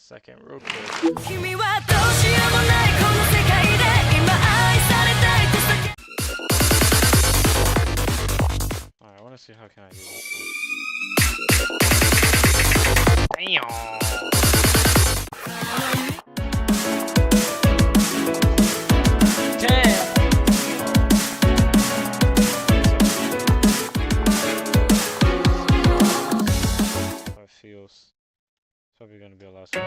second real quick. Alright, I wanna see how can I do this one. How it feels. It's probably gonna be a last one.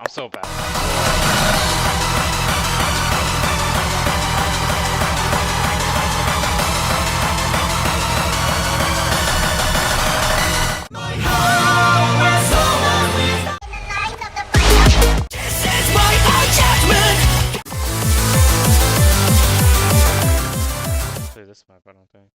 So bad. Play this map, I don't think.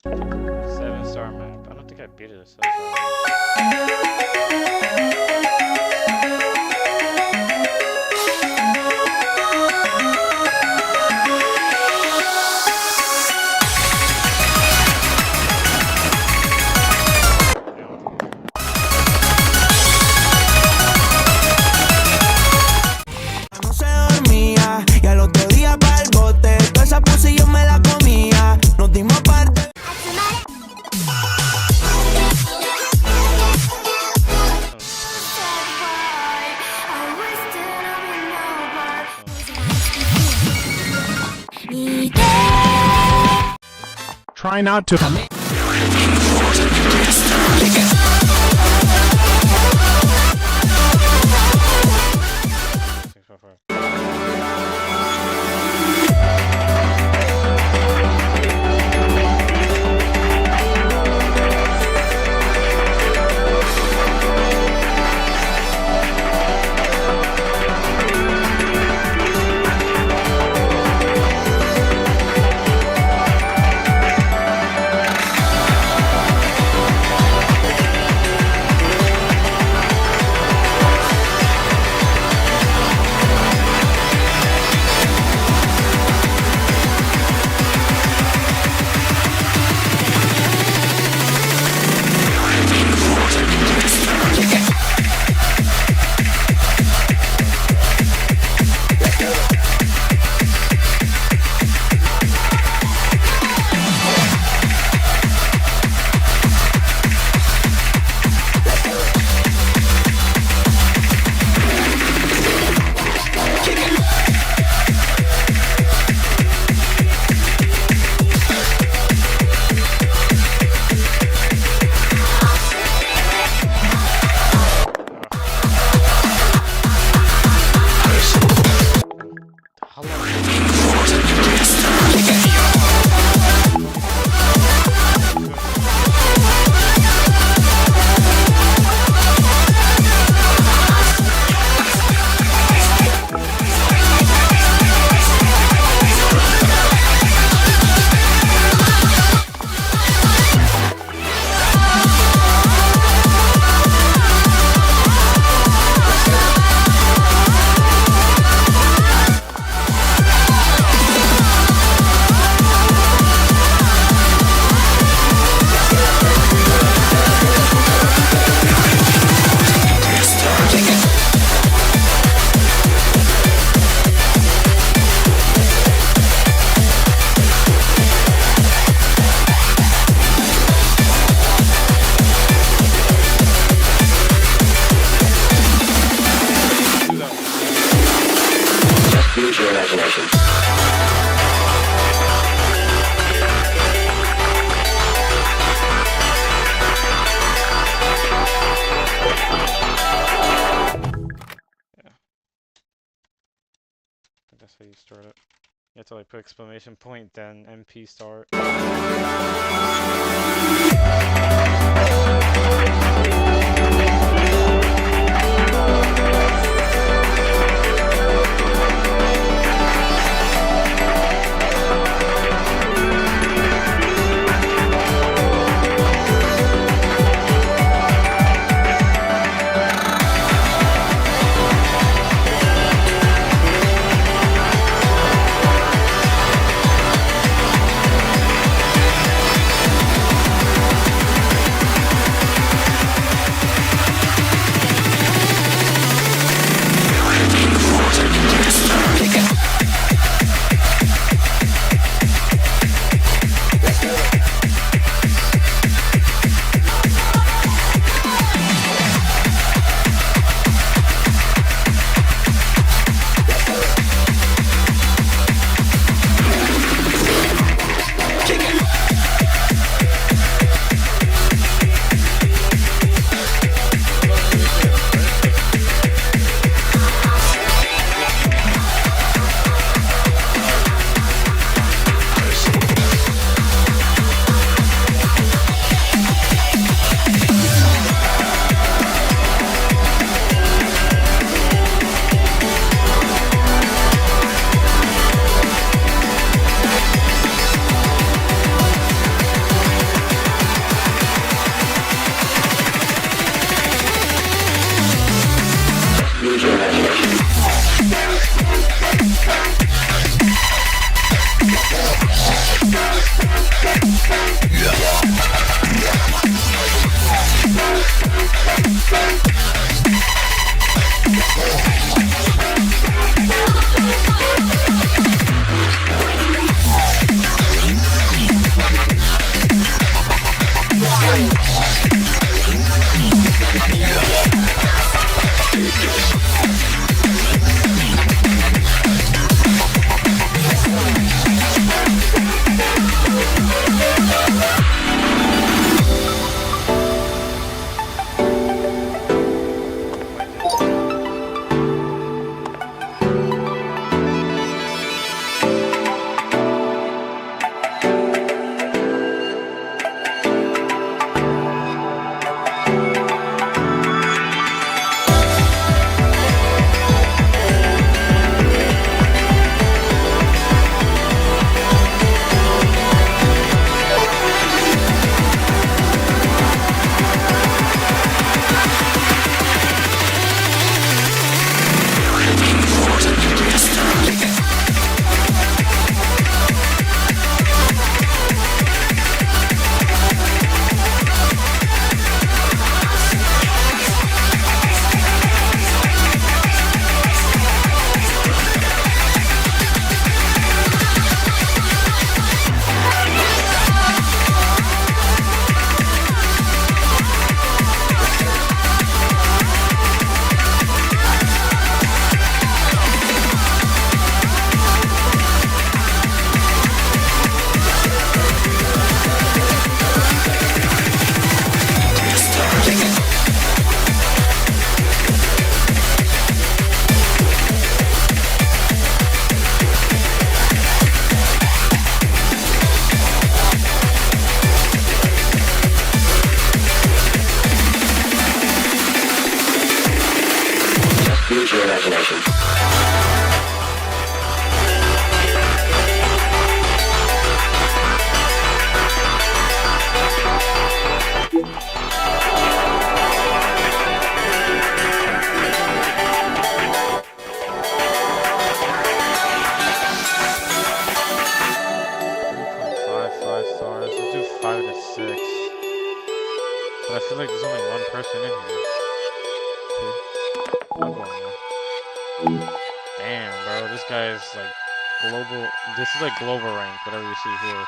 Seven-star map. I don't think I beat it. Try not to. you start it. You have to like put exclamation point, then MP start. But I feel like there's only one person in here. I'm going there. Damn, bro, this guy is like global. This is like global rank, whatever you see here.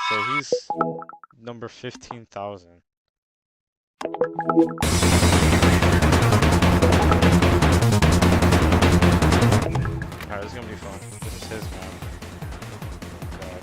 So he's number 15,000. Alright, this is gonna be fun. This is his map. Oh god.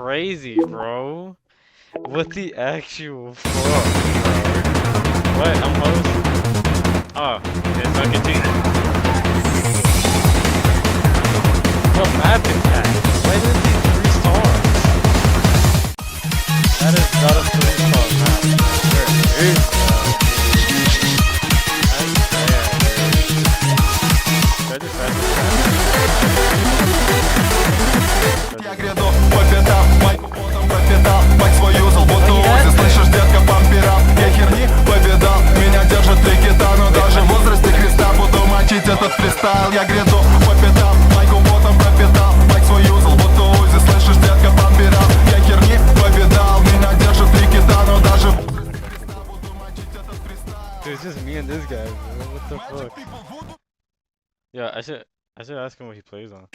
crazy, bro. What the actual fuck, bro? What? I'm host? Oh, it's not continue. What map is that? Why did it be 3 stars? That is not a 3-star map. Where is that? Я гряду по пятам, майку потом пропитал, мать свою золотую узи, слышишь, детка, пампера. Я херни повидал, меня держат 3 кита, но даже в возрасте Христа буду мочить этот фристайл. Я гряду по пятам, майку потом пропитал, мать свою золотую узи, слышишь, детка, пампера. Я херни повидал, меня держат 3 кита, но даже в возрасте Христа буду мочить этот фристайл. Dude, it's just me and this guy, bro. What the fuck? Yeah, I should ask him what he plays on.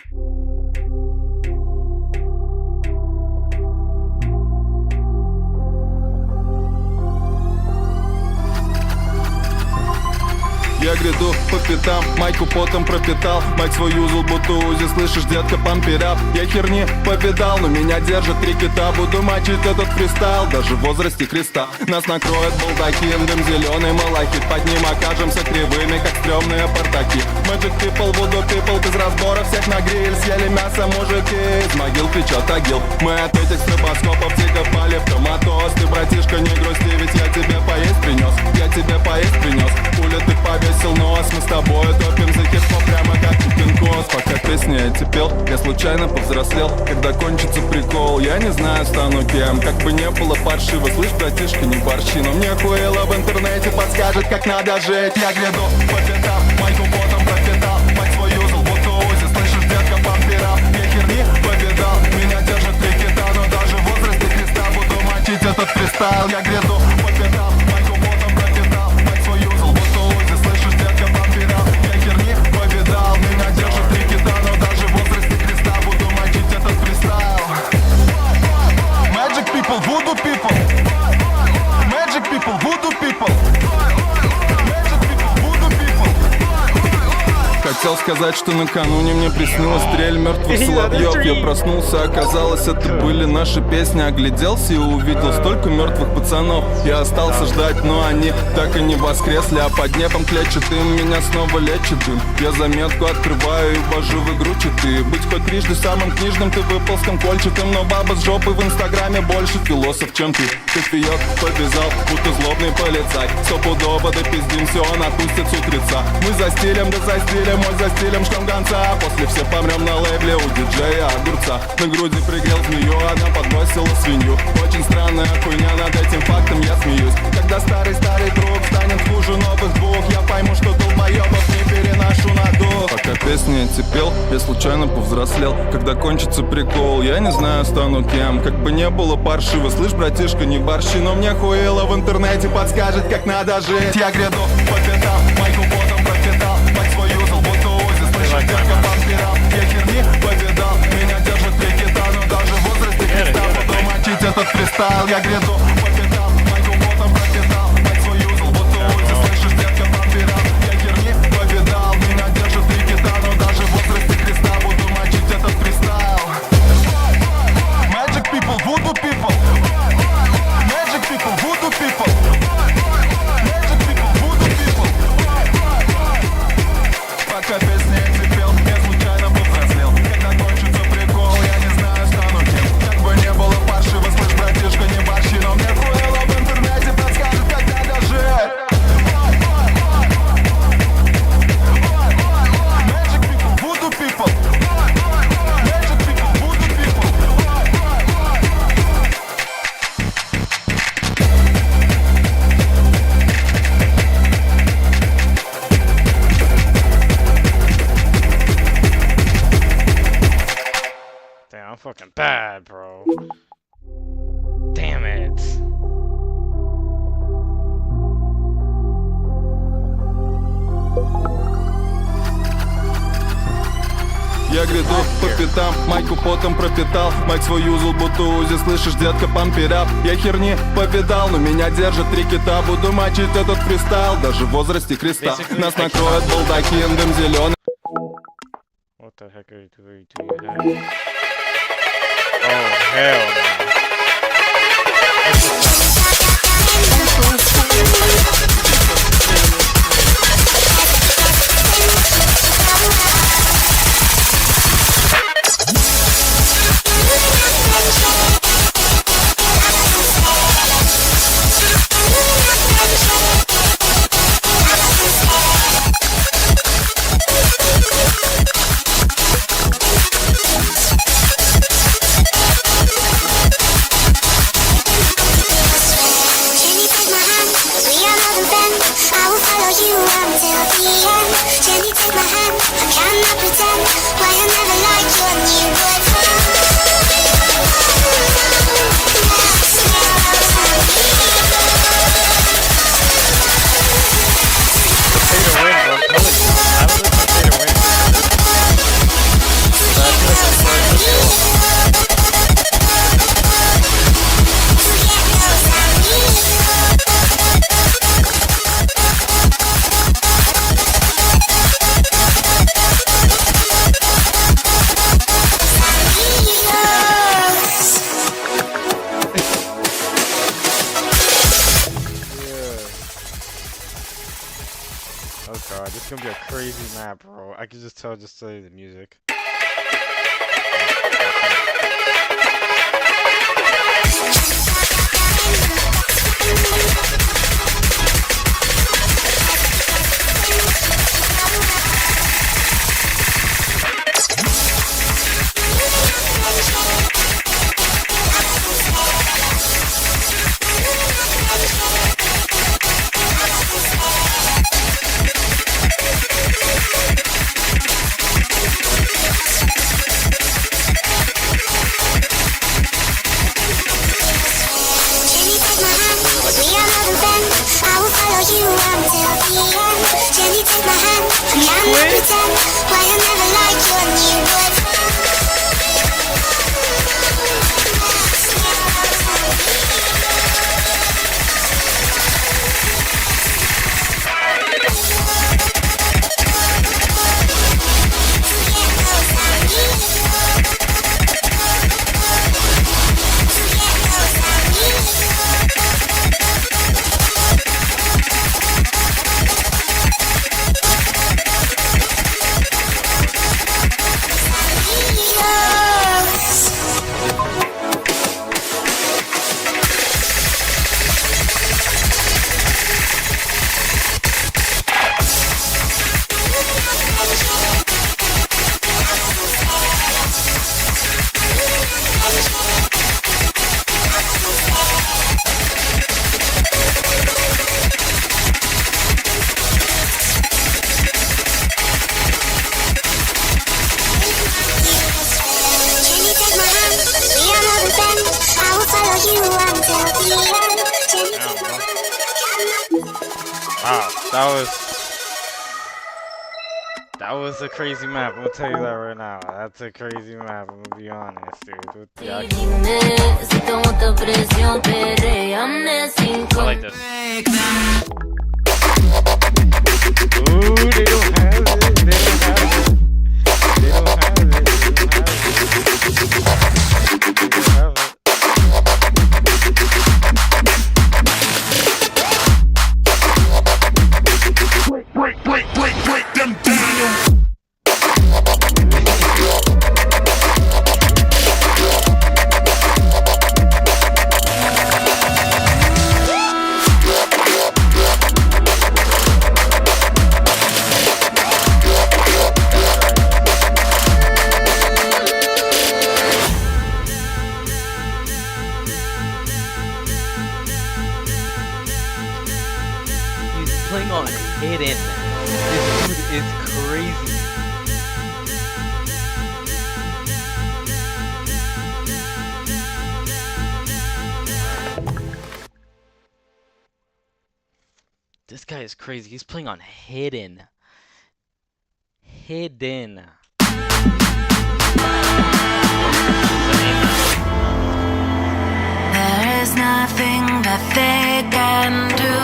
Я гряду по пятам, майку потом пропитал, мать свою золотую узи, слышишь, детка, памперап. Я херни повидал, но меня держат 3 кита, буду мочить этот фристайл, даже в возрасте Христа. Нас накроет балдахин, дым зеленый малахит, под ним окажемся кривыми, как стрёмные портаки. Magic people, voodoo people, без разбора всех на гриль, съели мясо мужики, из могил кричат агил. Мы от этих стробоскопов тихо пали в коматоз. Ты, братишка, не грусти, ведь я тебе поесть принес, я тебе поесть принес. Пуля, ты повесил нос, мы с тобой топим за хип-хоп прямо как пинкос. Пока песни эти пел, я случайно повзрослел. Когда кончится прикол, я не знаю, стану кем. Как бы не было паршиво, слышь, братишка, не борщи, но мне хуело в интернете подскажет, как надо жить. Я гряду по пятам, майку потом пропитал, мать свою золотую узи, слышишь, детка, пампера. Я херни повидал, меня держат 3 кита, но даже в возрасте Христа буду мочить этот фристайл. Я гряду по пятам, майку потом пропитал, мать свою золотую узи, слышишь, детка, пампера. Я херни повидал, меня держат 3 кита, но даже в возрасте Христа буду мочить этот фристайл. Magic people, voodoo people. Magic people, voodoo people. Magic people, voodoo people. Хотел сказать, что накануне мне приснилась стрель мертвых соловьев. Я проснулся, оказалось, это были наши песни. Огляделся и увидел столько мертвых пацанов. Я остался ждать, но они так и не воскресли. А под небом клечет дым, меня снова лечит дым. Я заметку открываю и ввожу в игру читы. Быть хоть трижды самым книжным, ты выпал с конкольчатым. Но баба с жопой в инстаграме больше философ, чем ты. Кофеек повязал, будто злобный полицай. Стопудово допиздимся, он отпустит с утреца. Мы за стилем, да за стилем, мой за стилем ждем конца. После все помрем на лейбле у диджея огурца. На груди пригрел змею, она подбросила свинью. Очень странная хуйня, над этим фактом я смеюсь. Когда старый друг станет хуже новых двух, я пойму, что долбоебов не переношу на дух. Пока песни эти пел, я случайно повзрослел. Когда кончится прикол, я не знаю, стану кем. Как бы не было паршиво, слышь, братишка, не борщи, но мне хуело в интернете подскажет, как надо жить. Я гряду по пятам, майку потом пропитал, мать свою золотую узи, слышишь, детка, пампера. Я херни повидал, меня держат 3 кита, но даже в возрасте Христа буду мочить этот фристайл. Я гряду по пятам, майку потом пропитал, мать свою золотую узи, слышишь, детка, пампера. Я херни повидал, меня держат 3 кита, но даже в возрасте Христа буду мочить этот фристайл. Magic people, voodoo people. Magic people, voodoo people. Magic people, voodoo people. Пока песни эти пел, я случайно повзрослел. Когда кончится прикол, я не знаю, стану кем. Как бы не было паршиво, слышь, братишка, не борщи, но мне хуело в интернете подскажет, как надо жить. Magic people, voodoo people. Magic people, voodoo people. Damn, I'm fucking bad, bro. Damn it. Я гряду по пятам, майку потом пропитал, мать свою золотую узи, слышишь, детка, памперап. Я херни повидал, но меня держат 3 кита, буду мочить этот фристайл, даже в возрасте Христа. Нас накроет балдахин, дым зеленый. What the heck are you doing? Oh, hell no. Oh god, this is gonna be a crazy map, bro. I can just tell just to the music. Wow, that was a crazy map. I'm gonna tell you that right now. That's a crazy map. I'm gonna be honest, dude. I like this. Ooh, they don't have it. They don't have it. They don't have it. They don't have it. They don't have it. Break them down. He's playing on hidden. This dude is crazy. This guy is crazy. He's playing on hidden. Hidden. There is nothing that they can do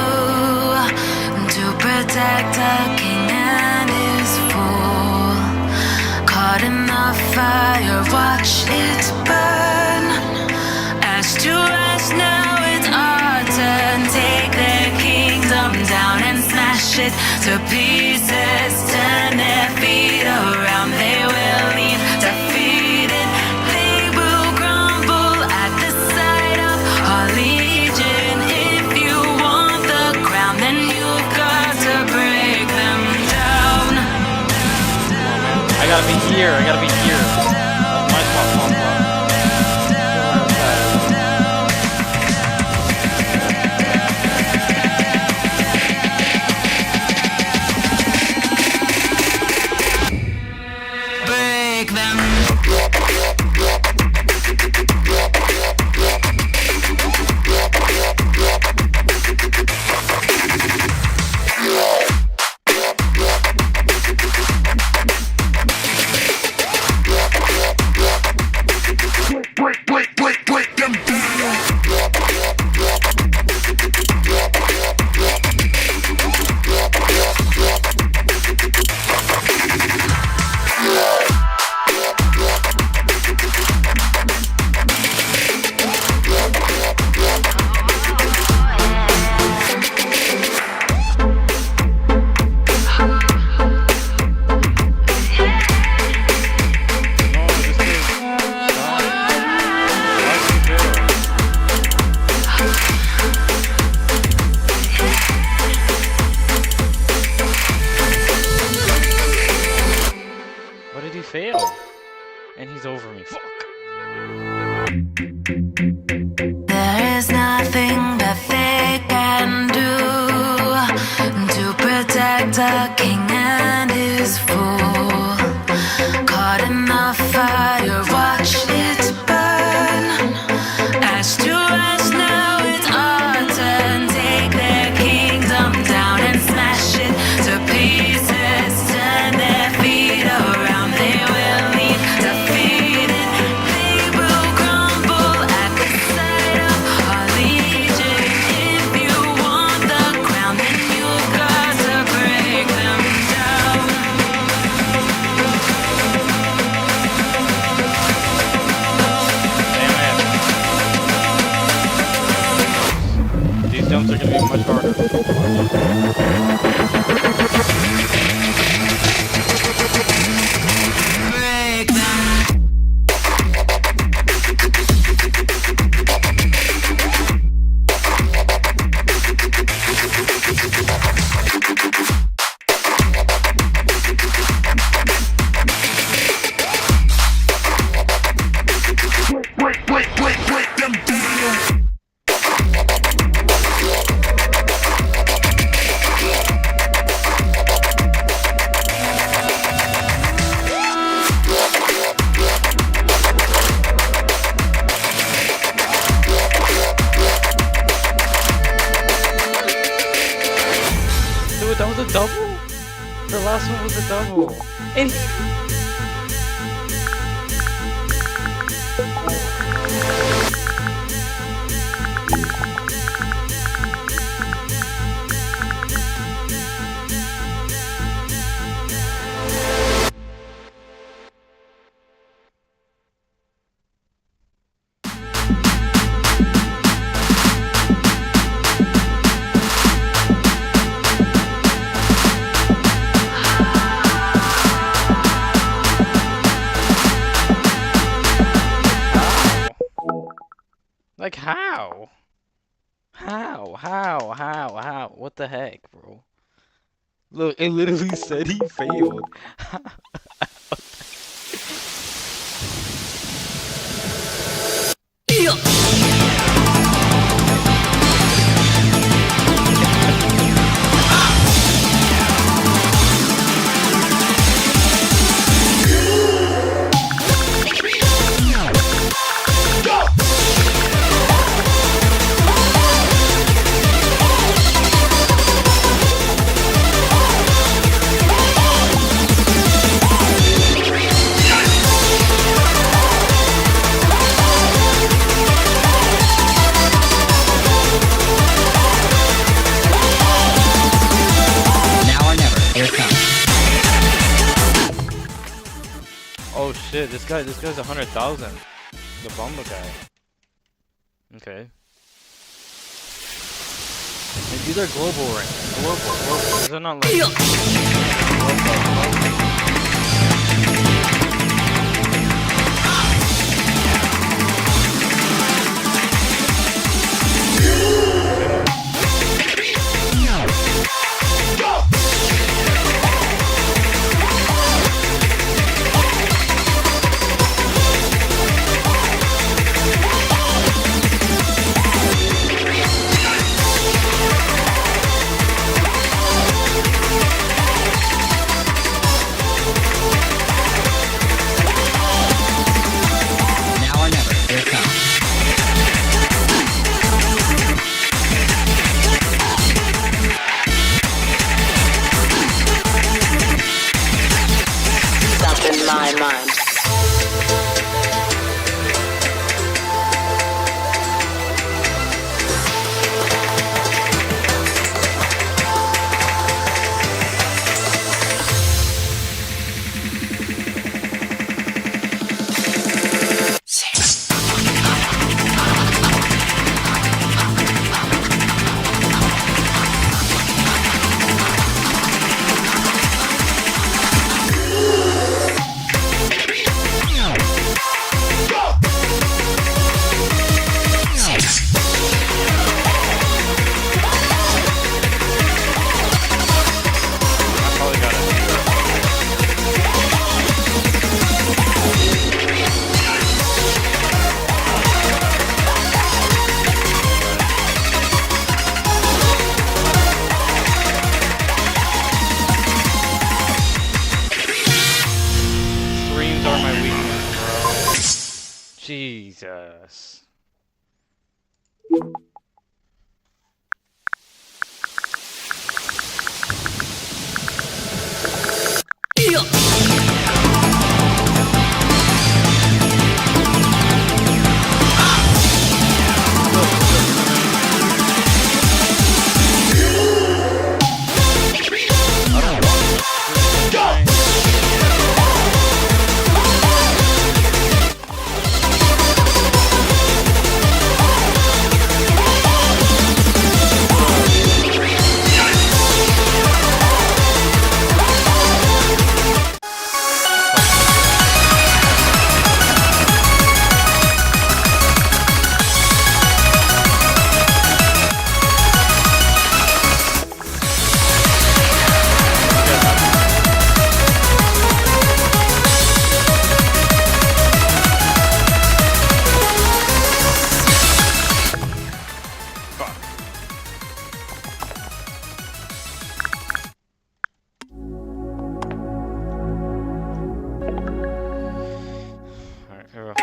to protect a king and his fool. Caught in the fire, watch it burn. Ash to ash, now it's our turn. Take their kingdom down and smash it to pieces. Turn their feet around, they will leave defeated. They will crumble at the sight of our legion. If you want the crown, then you've got to break them down. I gotta be here. I gotta be here. That's my spot. Break them. What did he fail? And he's over me. Fuck. There is nothing that they can do to protect a king and his fool. Caught in the fire, watch it burn. Ash to ash, now it's our turn. Take their kingdom down and smash it to pieces. Turn their feet around, they will leave defeated. They will crumble at the sight of our legion. If you want the crown, then you've got to break them down. Damn it. These jumps are gonna be much harder. Break them. Dude, that was a double? The last one was a double. And he... Like how? How? What the heck, bro? Look, it literally said he failed. Oh shit, this guy's 100,000. The Bumble guy. Okay. And these are global ranks. Global. These are not like. Now or never. Here it comes. Stuck in my mind. I probably got it. Streams are my weakness, bro. Jesus. Fuck. Alright, here we go.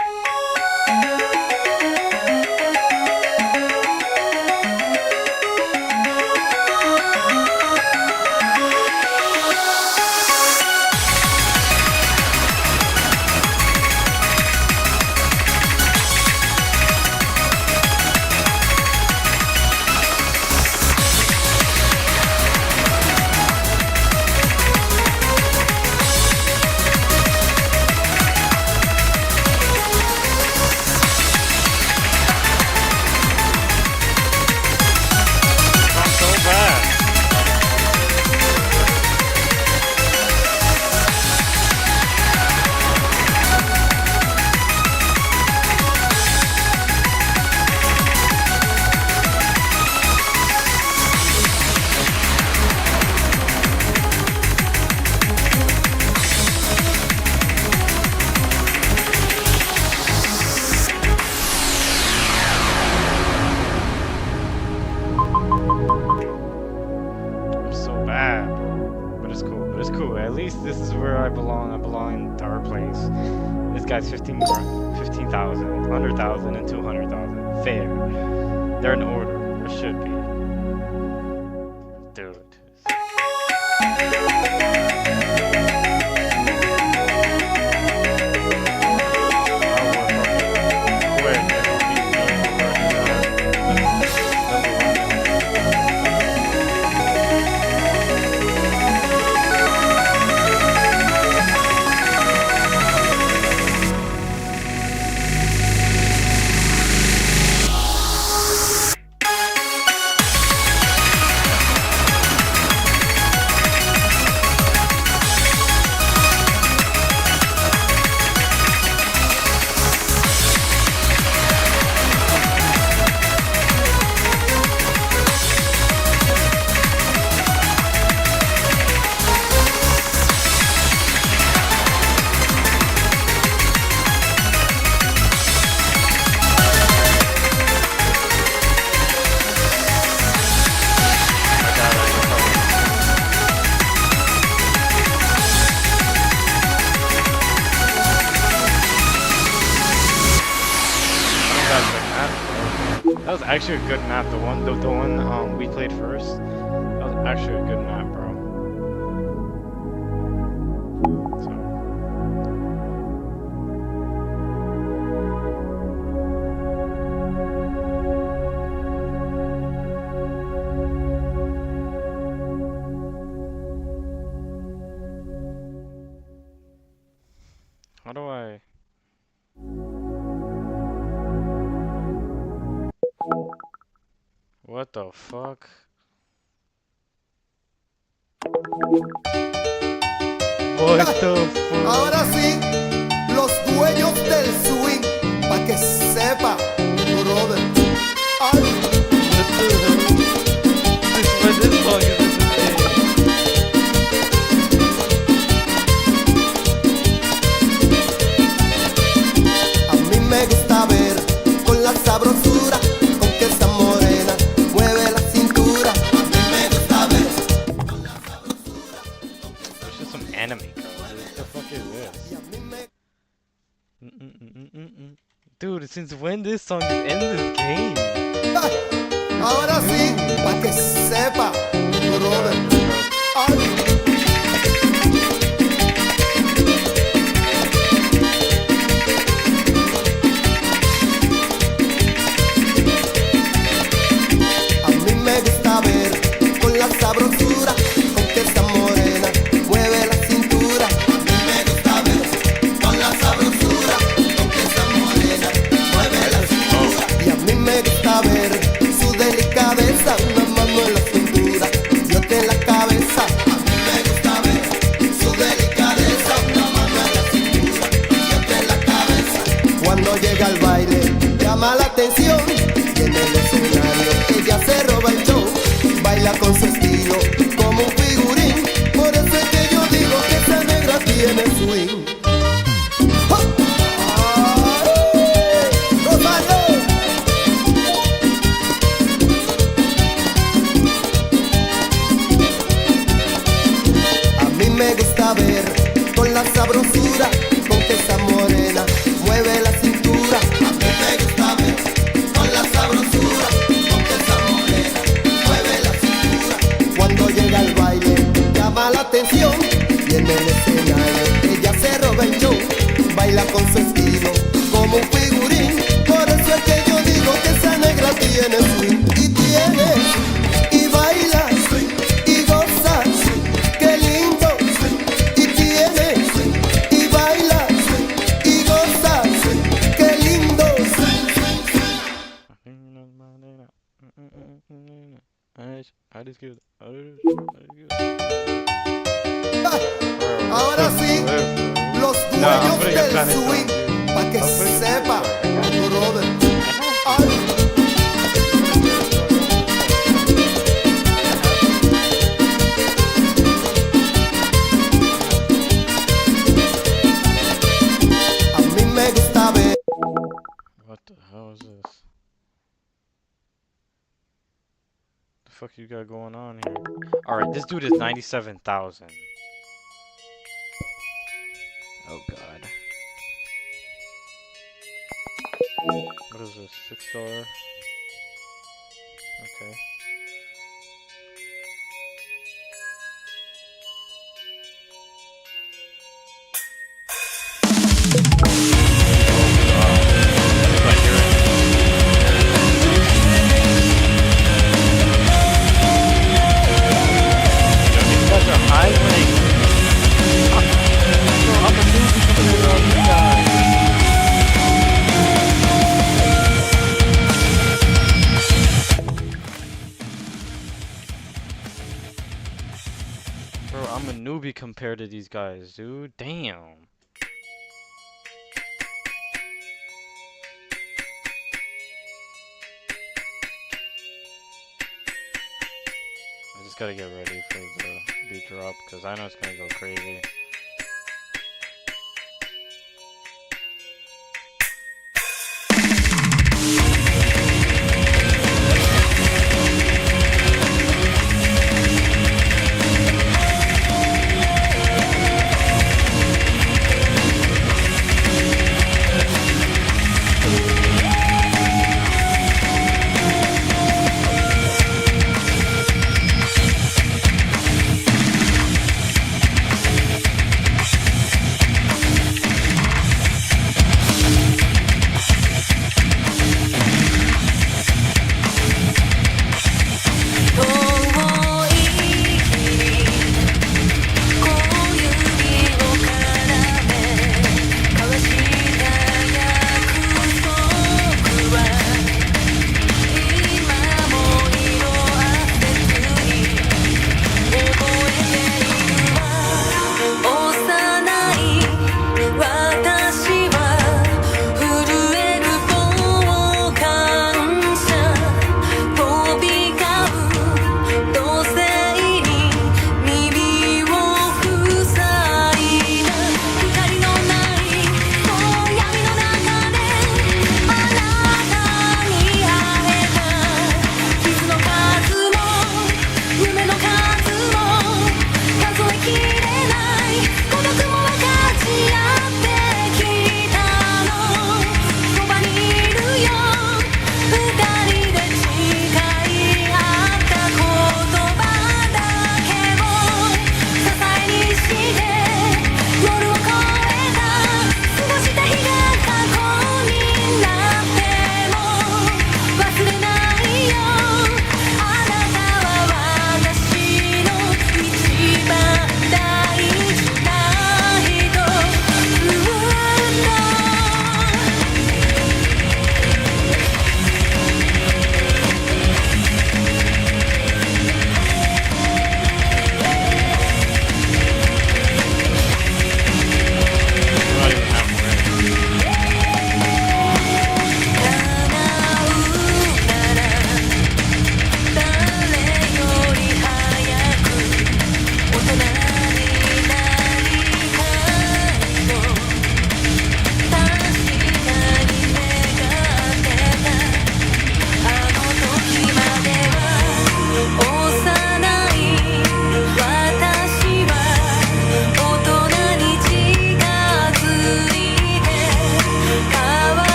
I'm so bad. I'm so bad, bro. But it's cool. But it's cool. At least this is where I belong. I belong in third place. This guy's 15,000, 100,000, and 200,000. Fair. They're in order. Or should be. Dude. That was actually a good map. The one we played first. That was actually a good map, bro. So. How do I? What the fuck? What the fuck? Ahora sí, los dueños del swing, pa' que sepa, brother. Ay, What the hell? This song is a mí me gusta ver con la sabrosura con que esa morena mueve la cintura. A mí me gusta ver con la sabrosura. It's just some anime, girl. What the fuck is this? Y a mí me Dude, since when this song is in this game? Ay, ahora sí, pa' que sepa, brother. Ay. A mí me gusta ver con la sabrosura con que esa morena mueve la cintura. A mí me gusta ver con la sabrosura con que esa morena mueve la cintura. Y a mí me gusta ver su delicadeza, una mano en la cintura y otra en la cabeza. A mí me gusta ver su delicadeza, una mano en la cintura y otra en la cabeza. Cuando llega al baile llama la atención y en el escenario ella se roba el show, baila con su estilo como un figurín. Por eso es que yo digo que esa negra tiene swing. ¡Ja! ¡Ay! ¡Gózalo! A mí me gusta ver con la sabrosura con que esa morena mueve la cintura. A mí me gusta ver con la sabrosura con que esa morena mueve la cintura. Cuando llega al baile llama la atención y en el escenario ella se roba el show, baila con su estilo como un figurín. Por eso es que yo digo que esa negra tiene swing y tiene y baila y goza. Qué lindo y tiene y baila y goza. Qué lindo. Ahora sí, los dueños del swing, pa' que sepa, brother. Ay. A mí me gusta ver. What the hell is this? The fuck you got going on here? Alright, this dude is 97,000. Oh god. What is this? $6? Okay. Bro, I'm a newbie compared to these guys, dude. Damn. I just gotta get ready for the beat drop because I know it's gonna go crazy.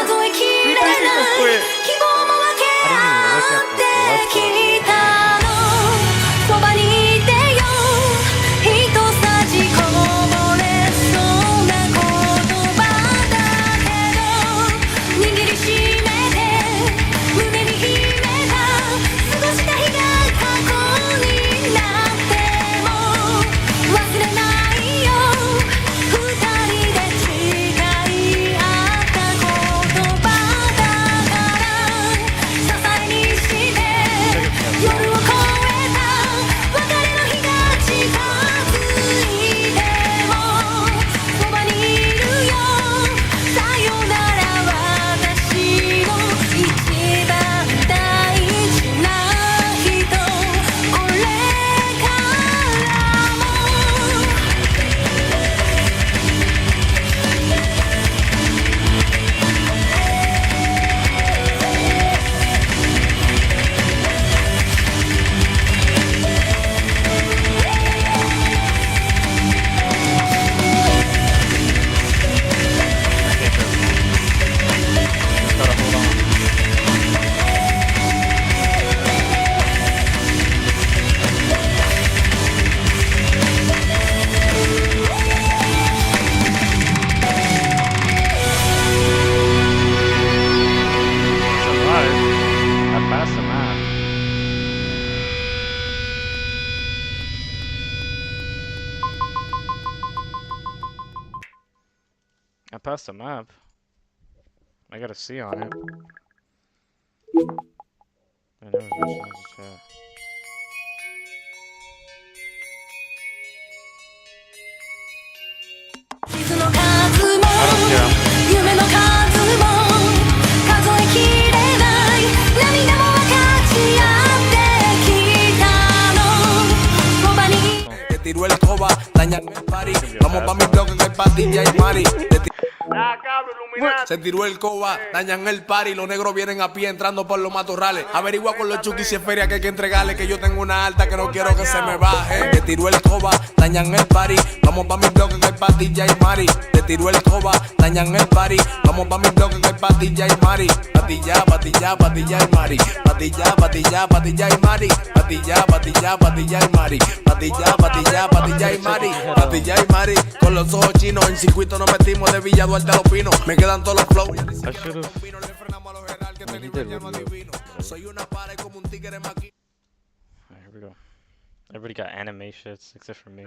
数えきれない希望も分け合ってきたのそばにいてよ一さじこぼれそうな言葉だけど握りしめて胸に秘めた過ごした日が過去になっても忘れないよ二人で誓い合った言葉だから支えにして夜を越えた別れの日が近づいてもそばにいるよさよなら私の一番大事な人これからもI passed the map. I passed the map. I got a C on it. I know it's chat. 傷の数も夢の数も数えきれない涙も分かち合ってきたのそばに Te tiró el coba, dañan el party. Vamos pa' mi bloque que hay patilla y mari. Se tiró el coba, dañan el party. Los negros vienen a pie entrando por los matorrales. Averigua con los chukis si es feria que hay que entregarle. Que yo tengo una alta que no quiero que se me baje. Te tiró el coba, dañan el party. Vamos pa' mi bloque que hay patilla y mari. Te tiró el coba, dañan el party. Vamos pa' mi bloque que hay patilla y mari. Patilla, patilla, patilla y mari. Patilla, patilla, patilla y mari. Patilla, patilla, patilla y mari. Patilla, patilla, patilla y mari. Patilla y mari. Con los ojos chinos en circuito nos metimos de Villa Duarte a Los Pinos. Me quedan todos los flows. I should have. Soy una pared como un tigre maquino. Here we go. Everybody got anime shits except for me.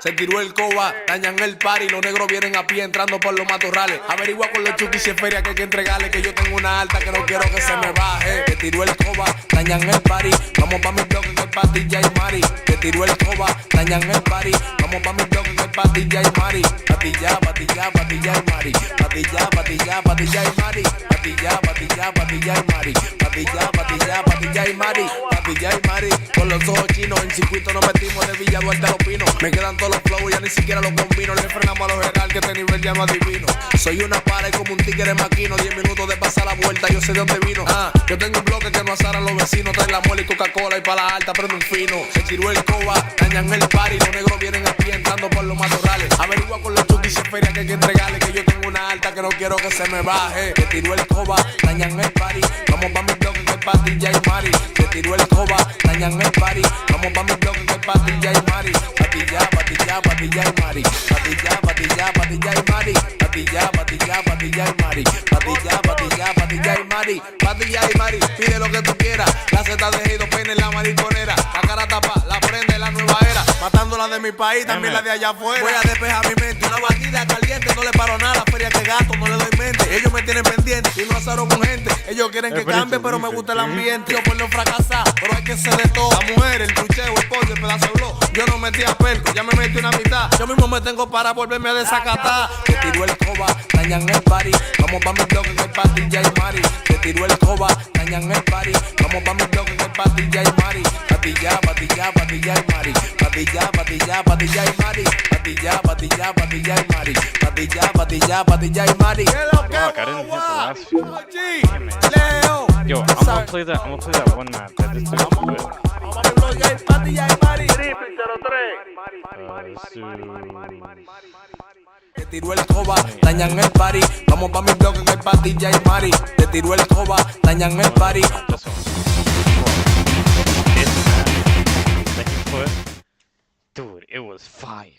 Se tiró el coba, dañan el party. Los negros vienen a pie entrando por los matorrales. Averigua con los chukis si es feria que hay que entregarle. Que yo tengo una alta que no quiero que se me baje. Te tiró el coba, dañan el party. Vamos pa' mi bloque que hay patilla y mari. Te tiró el coba, dañan el party. Vamos pa' mi bloque que hay patilla y mari. Patilla, patilla, patilla y mari. Patilla, patilla, patilla y mari. Patilla, patilla, patilla y mari. Patilla, patilla, patilla y mari. Patilla y mari. Con los ojos chinos en circuito nos metimos de Villa Duarte a Los Pinos. Me quedan todos los flows, ya ni siquiera los combino. Le frenamos a los general que este nivel ya no adivino. Soy una pared como un tigre maquino. 10 minutos de pasar la vuelta, yo sé de dónde vino. Yo tengo un bloque que no azaran los vecinos. Trae la muela y Coca-Cola y para la alta prende un fino. Se tiró el coba, dañan el party. Los negros vienen a pie entrando por los matorrales. Averigua con los chukis si es feria que hay que entregarle. Que yo tengo una alta que no quiero que se me baje. Se tiró el coba, dañan el party. Vamos pa' mi bloque que hay patilla y mari. Se tiró el coba, dañan el party. Vamos pa' mi bloque que hay patilla y mari. Patilla, patilla, patilla y mari. Patilla, patilla, patilla y mari. Patilla, patilla, patilla y mari. Patilla, patilla, patilla y mari. Patilla y mari, pide lo que tú quieras. La zeta de Heido Peine en la mariconera. La cara tapa, la prende la nueva era. Matando la de mi país, también la de allá afuera. Voy a despejar mi mente, una batida caliente. No le paro nada, la feria que gasto, no le doy mente. Ellos me tienen pendiente y no asaron con gente. Ellos quieren que cambie, pero me gusta el ambiente. Yo por no fracasar, pero hay que ser de todo. La mujer, el trucheo, el pollo, el pedazo de blog. Yo no metí a perco, ya me metí una mitad. Yo mismo me tengo para volverme a desacatar. Te tiró el coba, dañan el party. Vamos pa' mi bloque que hay patilla y mari. Te tiró el coba, dañan el party. Vamos pa' mi bloque que hay patilla y mari. Patilla, patilla, patilla y mari. Patilla, patilla, patilla y mari. Patilla, patilla, patilla y mari. Patilla, patilla, patilla y mari. Fuck, I didn't hit the last few. Damn it. Leo. Yo, I'm gonna play that one map that this dude split. Vamos pa' mi bloque que hay patilla y mari. Let's do... Te tiró el coba, dañan el party. Vamos pa' mi bloque que hay pa' DJ y Mari. Te tiró el coba, dañan el party. This one. That he put, dude, it was fire.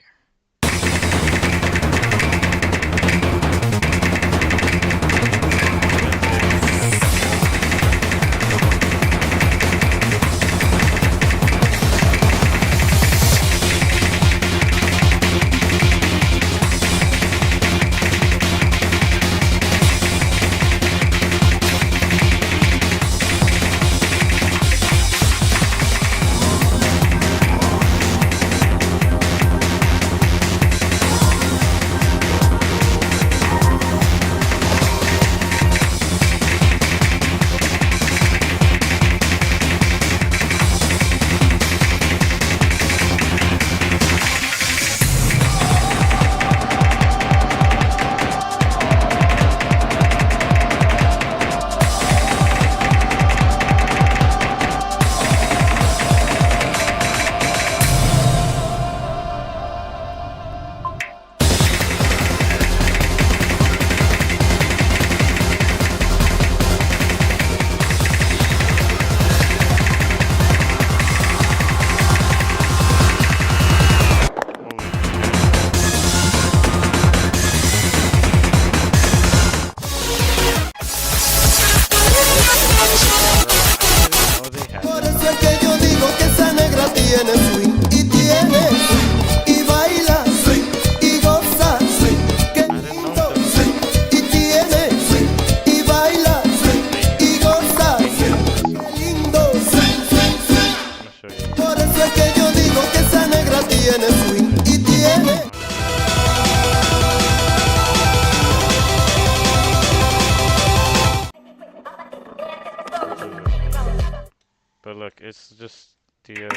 But look, it's just the I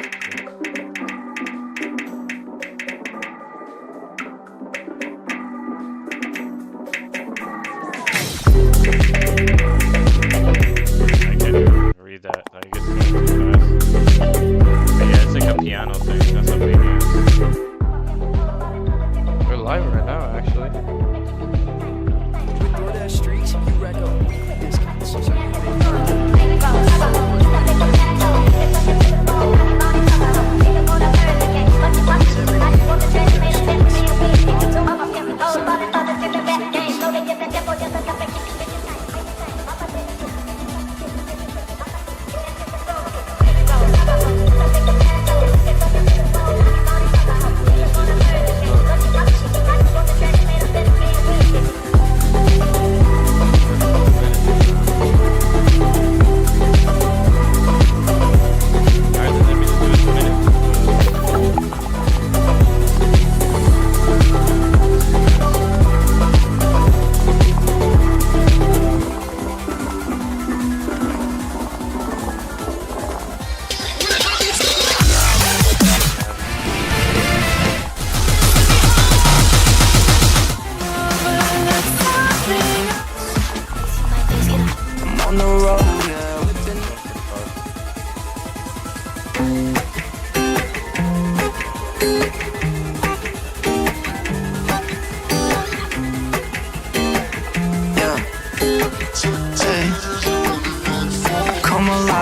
can't read that. I guess it's but yeah, it's like a piano thing. That's what they use. We're live right now, actually. With DoorDash streaks, you rack up weekly discounts.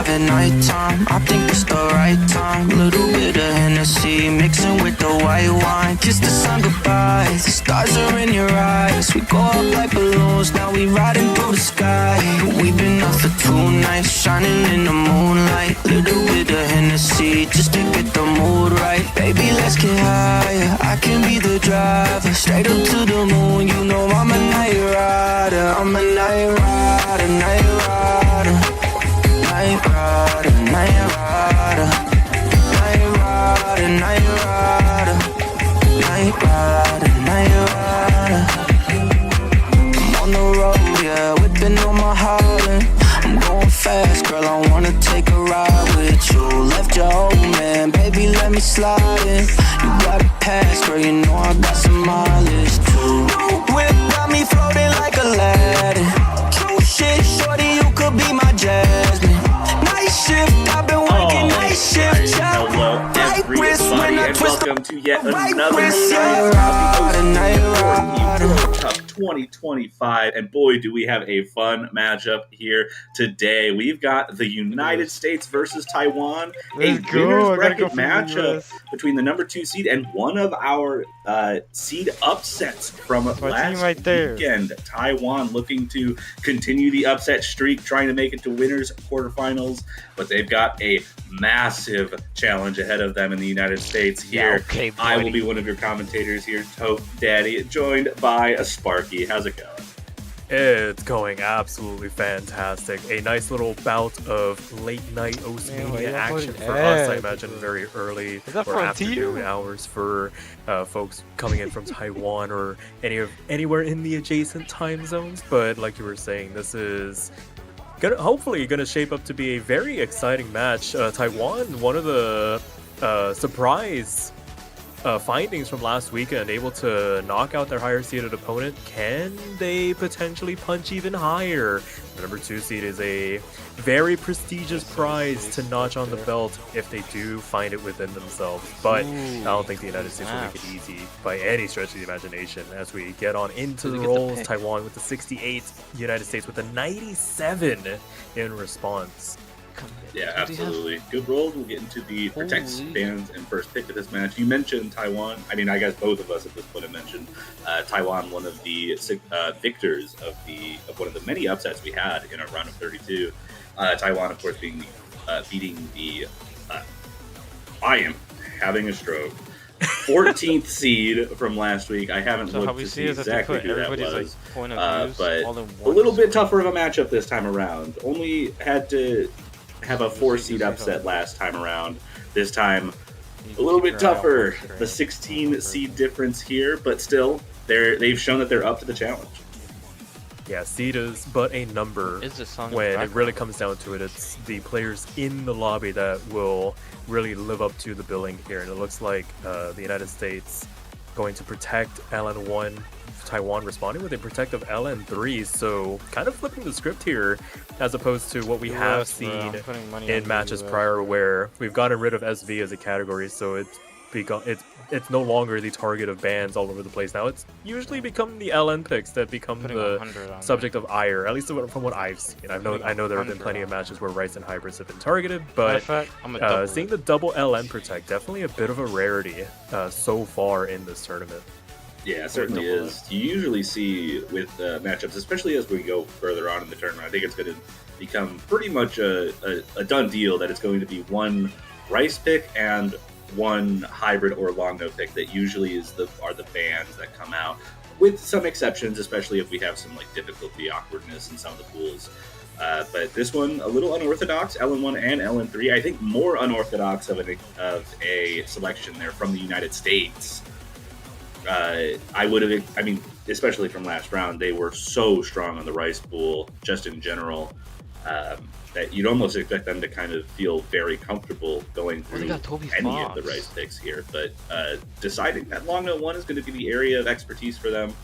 At nighttime, I think it's the right time. Little bit of Hennessy mixing with the white wine. Kiss the sun goodbye, the stars are in your eyes. We go up like balloons, now we riding through the sky. We've been up for 2 nights, shining in the moonlight. Little bit of Hennessy just to get the mood right. Baby, let's get higher, I can be the driver. Straight up to the moon, you know I'm a night rider. I'm a night rider, night rider. Night rider, night rider, night rider, night rider, night rider, night rider. I'm on the road, yeah, whipping on my Holland. I'm going fast, girl, I wanna take a ride with you. Left your old man, baby, let me slide in. You got a pass, girl, you know I got some mileage too. Whip got me floating like Aladdin. True shit, shorty, you could be my Jasmine. Shift, I've been working night shift, yeah. Hello everybody and welcome to yet another night 2025. And boy, do we have a fun matchup here today. We've got the United States versus Taiwan, a Let's go. winner's I gotta bracket go for the matchup US. between the number 2 seed and one of our seed upsets from my team last right there. weekend. Taiwan looking to continue the upset streak, trying to make it to winners quarterfinals, but they've got a massive challenge ahead of them in the United States here. Yeah, okay, I will buddy. be one of your commentators here, Tope Daddy, joined by a Sparky. How's it going? It's going absolutely fantastic. A nice little bout of late night Man, why Oceania you action uploading for us. I ads, imagine bro? very early Is that or Frontier? afternoon hours for folks coming in from Taiwan or anywhere in the adjacent time zones. But like you were saying, this is hopefully going to shape up to be a very exciting match. Taiwan, one of the surprise findings from last weekend, able to knock out their higher seeded opponent. Can they potentially punch even higher? The number 2 seed is a very prestigious prize to notch on the belt if they do find it within themselves. But I don't think the United States will make it easy by any stretch of the imagination. As we get on into the rolls, Taiwan with the 68, United States with the 97 in response. Yeah, absolutely. Good rolls. We'll get into the Protect fans and first pick of this match. You mentioned Taiwan. I mean, I guess both of us at this point have mentioned Taiwan, one of the victors of one of the many upsets we had in our round of 32. Taiwan, of course, being beating the I am having a stroke 14th seed from last week. I haven't So how looked we to see see is that they exactly put who that everybody's was, like point of views but all in a one little bit screen. tougher of a matchup this time around. Only had to have a 4 seed upset last time around. This time, a little bit tougher. The 16 seed difference here, but still, they've shown that they're up to the challenge. Yeah, seed is but a number. Is the song in when the it background? really comes down to it, it's the players in the lobby that will really live up to the billing here. And it looks like the United States going to protect LN1, Taiwan responding with a protective LN3. So kind of flipping the script here, as opposed to what we have US, bro. seen I'm putting money on in the matches US. prior, where we've gotten rid of SV as a category. So it's no longer the target of bans all over the place. Now it's usually become the LN picks that become Putting the 100 on subject of ire, at least from what I've seen. I know there have been plenty of matches where Rice and Hybrids have been targeted, Matter but of fact, I'm a double seeing the double LN protect, definitely a bit of a rarity so far in this tournament. Yeah, it certainly is. You usually see with matchups, especially as we go further on in the tournament, I think it's going to become pretty much a done deal that it's going to be one Rice pick and one hybrid or long no pick that usually are the bans that come out, with some exceptions, especially if we have some like difficulty, awkwardness in some of the pools. But this one, a little unorthodox, LN1 and LN3. I think more unorthodox of a selection there from the United States. Especially from last round, they were so strong on the Rice pool, just in general, that you'd almost expect them to kind of feel very comfortable going through any of the Rice picks here. But deciding that long note 1 is going to be the area of expertise for them,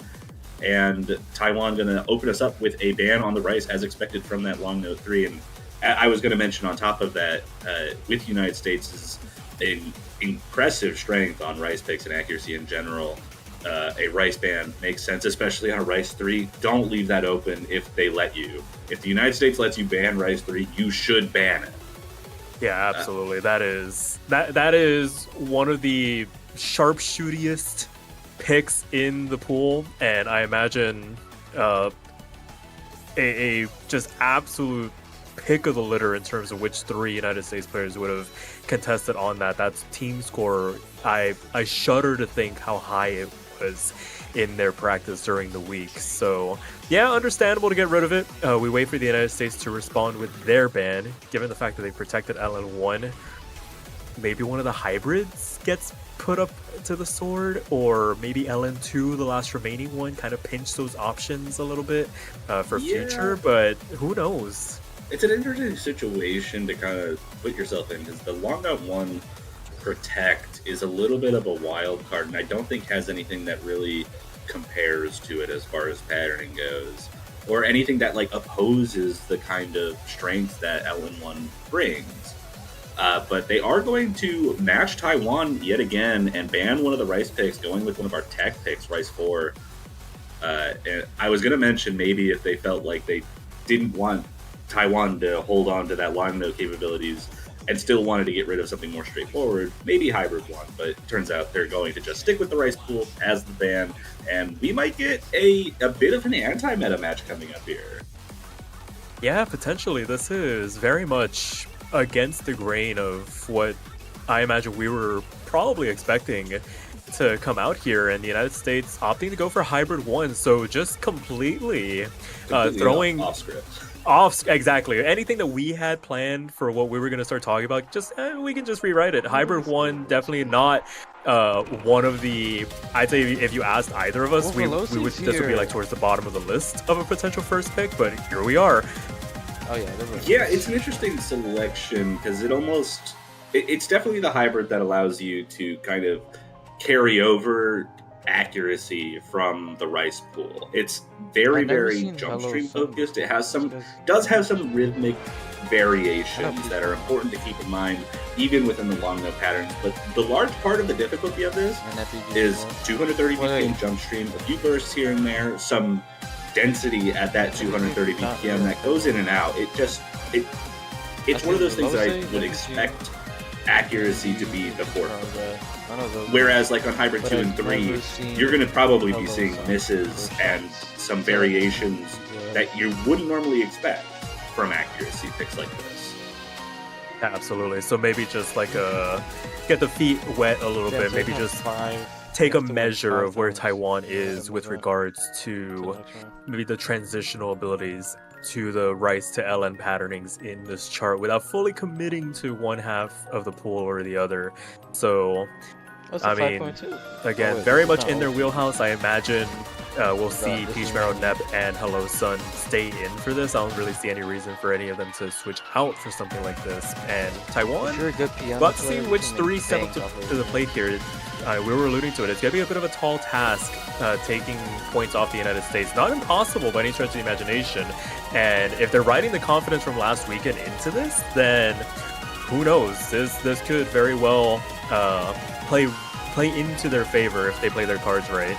and Taiwan going to open us up with a ban on the Rice as expected from that long note 3. And I was going to mention on top of that, with United States is an impressive strength on Rice picks and accuracy in general. A Rice ban makes sense, especially on a Rice 3. Don't leave that open if they let you. If the United States lets you ban Rice 3, you should ban it. Yeah, absolutely. That is one of the sharpshootiest picks in the pool, and I imagine a just absolute pick of the litter in terms of which 3 United States players would have contested on that. That's team score. I shudder to think how high it was in their practice during the week. So yeah, understandable to get rid of it. We wait for the United States to respond with their ban, given the fact that they protected LN1. Maybe one of the hybrids gets put up to the sword, or maybe LN2, the last remaining one, kind of pinch those options a little bit for future, but who knows? It's an interesting situation to kind of put yourself in, because the long note 1 protect is a little bit of a wild card, and I don't think has anything that really compares to it as far as patterning goes, or anything that like opposes the kind of strength that LN1 brings. But they are going to match Taiwan yet again and ban one of the Rice picks, going with one of our tech picks, Rice 4. And I was going to mention maybe if they felt like they didn't want Taiwan to hold on to that long no capabilities and still wanted to get rid of something more straightforward, maybe Hybrid won. But it turns out they're going to just stick with the Rice Pool as the ban, and we might get a bit of an anti-meta match coming up here. Yeah, potentially. This is very much against the grain of what I imagine we were probably expecting to come out here, and the United States opting to go for Hybrid 1, so just completely throwing off script. Exactly. Anything that we had planned for what we were going to start talking about, just we can just rewrite it. Hybrid 1, definitely not one of the... I'd say if you asked either of us, we would this would be like towards the bottom of the list of a potential first pick, but here we are. Oh yeah, yeah, it's an interesting selection because it's definitely the hybrid that allows you to kind of carry over accuracy from the Rice Pool. It's very jump stream focused. It does have some rhythmic variations that are important to keep in mind even within the long no patterns, but the large part of the difficulty of this is 230 BPM jump stream, a few bursts here and there, some density at that 230 BPM that goes in and out. It's one of those things that I would expect accuracy to be the forefront. Whereas like on Hybrid 2 and 3, you're going to probably be seeing misses and some variations that you wouldn't normally expect from accuracy picks like this. Absolutely. So maybe just like get the feet wet a little bit, maybe just take a measure of where Taiwan is with regards to maybe the transitional abilities to the Rice to LN patternings in this chart without fully committing to one half of the pool or the other. So, I mean, again, very much in their wheelhouse. I imagine we'll see Peach Marrow, Nep, and Hello Sun stay in for this. I don't really see any reason for any of them to switch out for something like this. And Taiwan, let's see which three step up to the plate here. We were alluding to it. It's going to be a bit of a tall task taking points off the United States. Not impossible by any stretch of the imagination. And if they're riding the confidence from last weekend into this, then who knows? This could very well play into their favor if they play their cards right.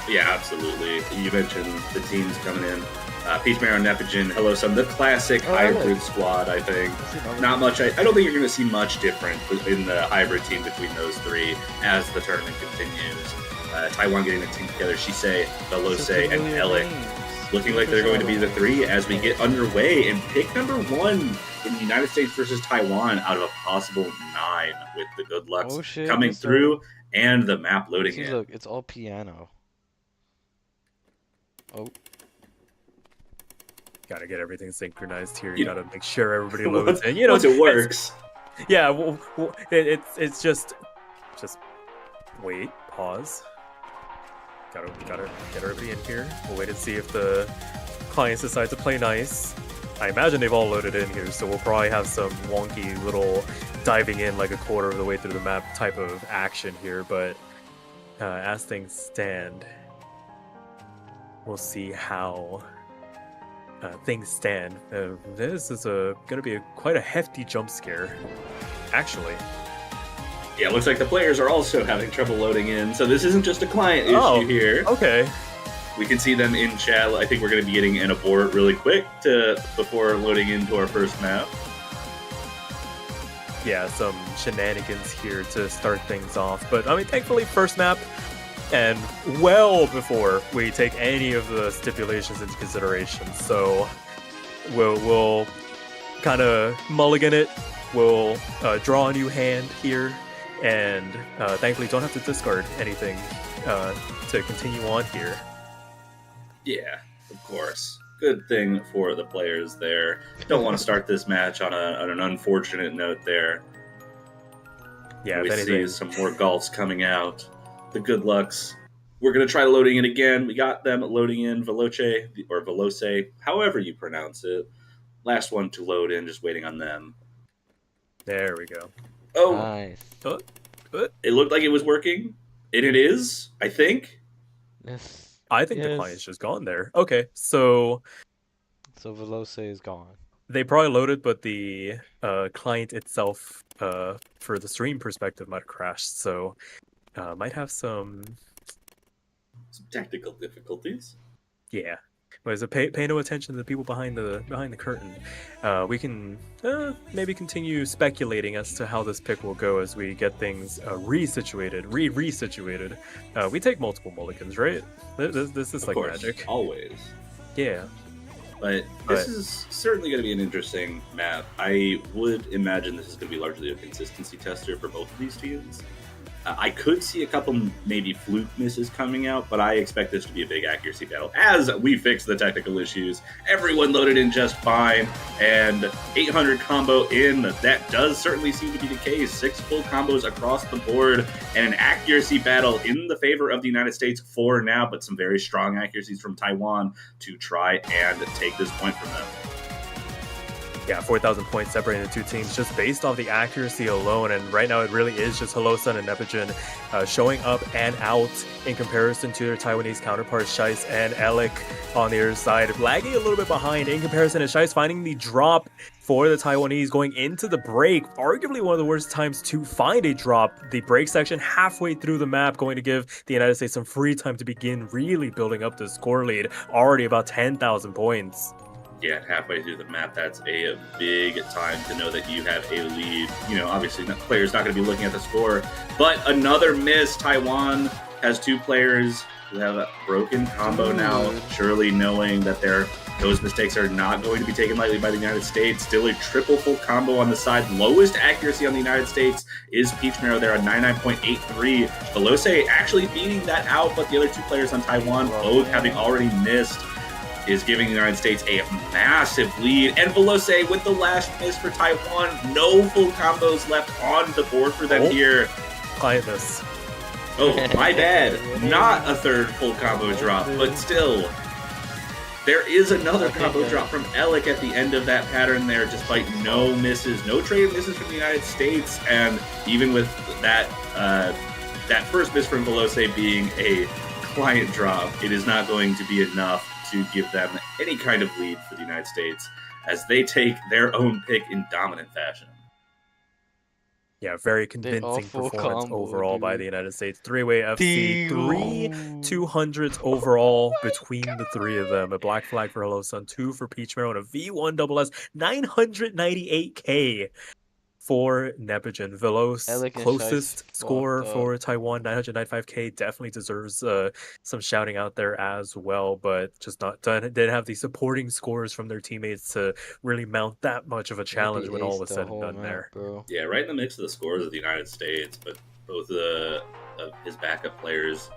Yeah, absolutely. You mentioned the teams coming in. Peach Marrow, Nepogen, Hello Sun, the classic hybrid squad, I think. Not much. I don't think you're going to see much different in the hybrid team between those three as the tournament continues. Taiwan getting the team together, Shisei, Velose, and Elik looking like they're going to be the three as we get underway. And pick number one in the United States versus Taiwan out of a possible 9 with the good lucks coming through and the map loading in. Look, it's all piano. Oh. Gotta get everything synchronized here. You gotta make sure everybody loads in. You know, once it works. Yeah, well, it's just wait, pause. Gotta get everybody in here. We'll wait and see if the clients decide to play nice. I imagine they've all loaded in here, so we'll probably have some wonky little diving in like a quarter of the way through the map type of action here. But as things stand, we'll see how things stand. This is going to be quite a hefty jump scare, actually. Yeah, it looks like the players are also having trouble loading in, so this isn't just a client issue here. Okay. We can see them in chat. I think we're going to be getting an abort really quick before loading into our first map. Yeah, some shenanigans here to start things off. But, I mean, thankfully, first map, and well before we take any of the stipulations into consideration. So we'll kind of mulligan it. We'll draw a new hand here, and thankfully don't have to discard anything to continue on here. Yeah, of course. Good thing for the players there. Don't want to start this match on an unfortunate note there. Yeah, we see some more Galts coming out. The good lucks. We're going to try loading in again. We got them loading in Veloce, or Velose, however you pronounce it. Last one to load in, just waiting on them. There we go. Oh, nice. It looked like it was working. And it is, I think. Yes. I think the client's just gone there. Okay, so Velose is gone. They probably loaded, but the client itself, for the stream perspective, might have crashed. So might have some some technical difficulties. Yeah. But so pay no attention to the people behind the curtain. We can maybe continue speculating as to how this pick will go as we get things resituated. We take multiple mulligans, right? This is Of like course, magic. always. Yeah. But this is certainly going to be an interesting map. I would imagine this is going to be largely a consistency tester for both of these teams. I could see a couple maybe fluke misses coming out, but I expect this to be a big accuracy battle. As we fix the technical issues, everyone loaded in just fine, and 800 combo in. That does certainly seem to be the case. 6 full combos across the board, and an accuracy battle in the favor of the United States for now, but some very strong accuracies from Taiwan to try and take this point from them. Yeah, 4,000 points separating the two teams just based off the accuracy alone. And right now it really is just HelloSun and Nepogen showing up and out in comparison to their Taiwanese counterparts, Shice and Alec on the other side. Lagging a little bit behind in comparison, and Shice finding the drop for the Taiwanese going into the break. Arguably one of the worst times to find a drop. The break section halfway through the map, going to give the United States some free time to begin really building up the score lead. Already about 10,000 points. Yeah, halfway through the map, that's a big time to know that you have a lead. You know, obviously, the player's not going to be looking at the score, but another miss. Taiwan has 2 players who have a broken combo now, surely knowing that those mistakes are not going to be taken lightly by the United States. Still a triple full combo on the side. Lowest accuracy on the United States is Peach Marrow there on 99.83. Veloce actually beating that out, but the other 2 players on Taiwan, both having already missed, is giving the United States a massive lead. And Veloce with the last miss for Taiwan. No full combos left on the board for them here. Client miss. Oh, my bad. Not a third full combo drop, but still. There is another combo drop from Alec at the end of that pattern there, despite no misses. No trade misses from the United States. And even with that that first miss from Veloce being a client drop, it is not going to be enough to give them any kind of lead for the United States as they take their own pick in dominant fashion. Yeah, very convincing performance overall by the United States. 3-way FC, 3 200s overall between the 3 of them. A black flag for HelloSun, 2 for Peach Marrow, and a V1 SS, 998k for Nepogen. Veloce, closest score for Taiwan, 995k, definitely deserves some shouting out there as well, but just not done. Didn't have the supporting scores from their teammates to really mount that much of a challenge when all was said and done there. Yeah, right in the mix of the scores of the United States, but both of his backup players,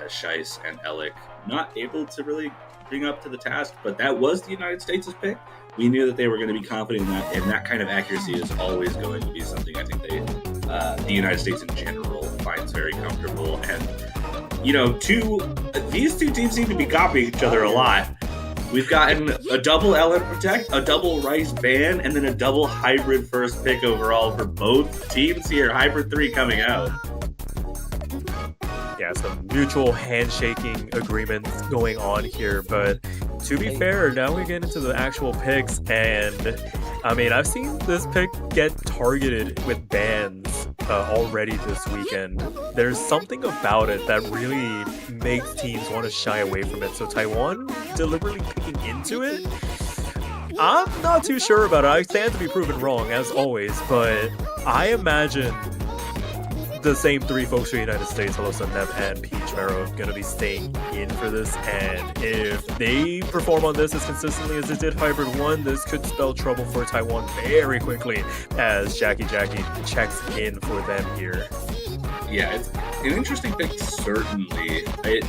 Shice and Alec, not able to really bring up to the task, but that was the United States' pick. We knew that they were going to be confident in that, and that kind of accuracy is always going to be something I think the United States in general finds very comfortable. And, you know, these 2 teams seem to be copying each other a lot. We've gotten a double LN Protect, a double Rice Ban, and then a double Hybrid first pick overall for both teams here. Hybrid 3 coming out. Yeah, some mutual handshaking agreements going on here, but to be fair, now we get into the actual picks, and I mean, I've seen this pick get targeted with bans already this weekend. There's something about it that really makes teams want to shy away from it, so Taiwan deliberately picking into it, I'm not too sure about it. I stand to be proven wrong, as always, but I imagine the same 3 folks for the United States, HelloSun, Nep, and Peach Marrow, are going to be staying in for this, and if they perform on this as consistently as it did Hybrid 1, this could spell trouble for Taiwan very quickly as Jackie checks in for them here. Yeah, it's an interesting pick, certainly. It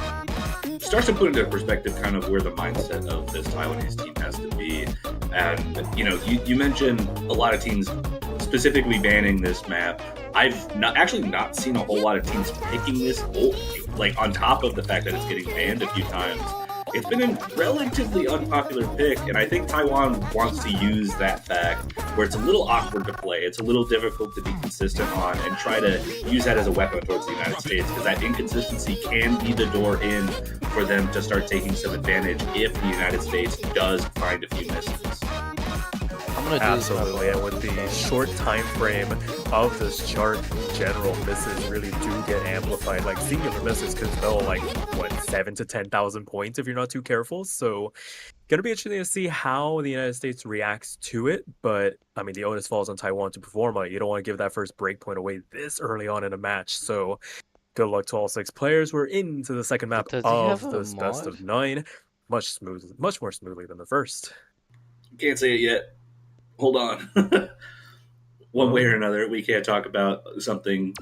starts to put into perspective kind of where the mindset of this Taiwanese team has to be. And, you know, you mentioned a lot of teams specifically banning this map. I've not seen a whole lot of teams picking this, like on top of the fact that it's getting banned a few times. It's been a relatively unpopular pick, and I think Taiwan wants to use that fact where it's a little awkward to play, it's a little difficult to be consistent on, and try to use that as a weapon towards the United States, because that inconsistency can be the door in for them to start taking some advantage if the United States does find a few misses. I'm Absolutely, and with the short time frame of this chart in general, misses really do get amplified. Like, singular misses could spell like, what, 7 to 10,000 points if you're not too careful. So, gonna be interesting to see how the United States reacts to it. But, I mean, the onus falls on Taiwan to perform on it. You don't want to give that first break point away this early on in a match. So, good luck to all 6 players. We're into the second map of this best of 9. Much more smoothly than the first. Can't say it yet. Hold on. One way or another, we can't talk about something.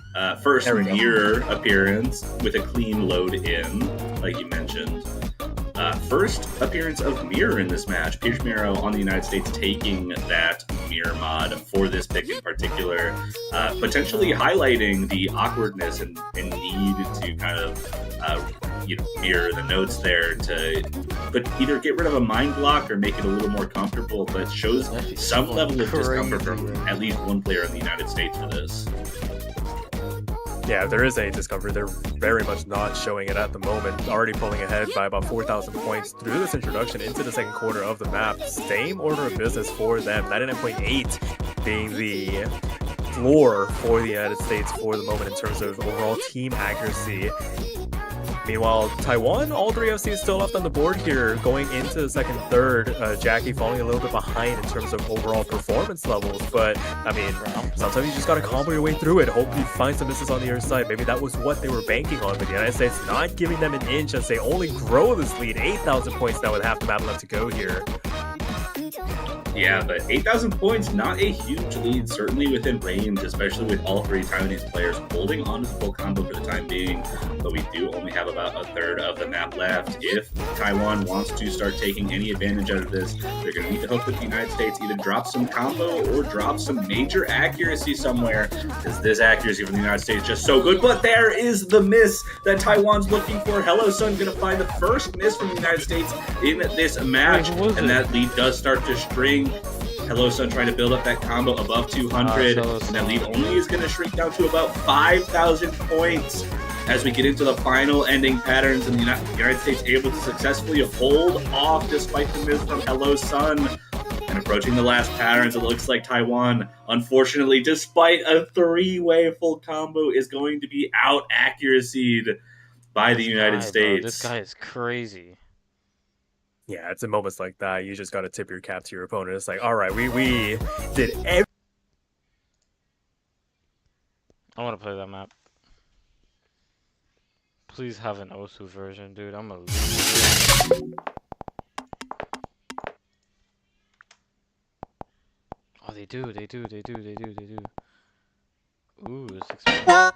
First mirror appearance with a clean load in, like you mentioned. First appearance of mirror in this match. Pierce Miro on the United States taking that mirror mod for this pick in particular, potentially highlighting the awkwardness and need to kind of mirror the notes there to either get rid of a mind block or make it a little more comfortable, but shows some level of discomfort from at least one player in the United States for this. Yeah, if there is any discomfort, they're very much not showing it at the moment. Already pulling ahead by about 4,000 points through this introduction into the second quarter of the map. Same order of business for them. 99.8 being the floor for the United States for the moment in terms of overall team accuracy. Meanwhile, Taiwan, all 3 FCs still left on the board here going into the second third. Jackie falling a little bit behind in terms of overall performance levels. But, I mean, sometimes you just got to combo your way through it. Hope you find some misses on the other side. Maybe that was what they were banking on. But the United States not giving them an inch as they only grow this lead. 8,000 points now with half the map left to go here. Yeah, but 8,000 points, not a huge lead, certainly within range, especially with all 3 Taiwanese players holding on to the full combo for the time being. But we do only have about a third of the map left. If Taiwan wants to start taking any advantage out of this, they're going to need to hope that the United States either drop some combo or drop some major accuracy somewhere, because this accuracy from the United States is just so good. But there is the miss that Taiwan's looking for. Hello Sun going to find the first miss from the United States in this match, and that lead does start to string. Hello Sun trying to build up that combo above 200, and that lead only is going to shrink down to about 5,000 points as we get into the final ending patterns, and the United States able to successfully hold off despite the miss from Hello Sun. And approaching the last patterns, it looks like Taiwan, unfortunately, despite a 3-way full combo, is going to be out accuracied by the United States. Bro, this guy is crazy. Yeah, it's in moments like that, you just got to tip your cap to your opponent. It's like, all right, we did everything. I want to play that map. Please have an Osu version, dude. I'm a loser. Oh, they do. Ooh, this expensive.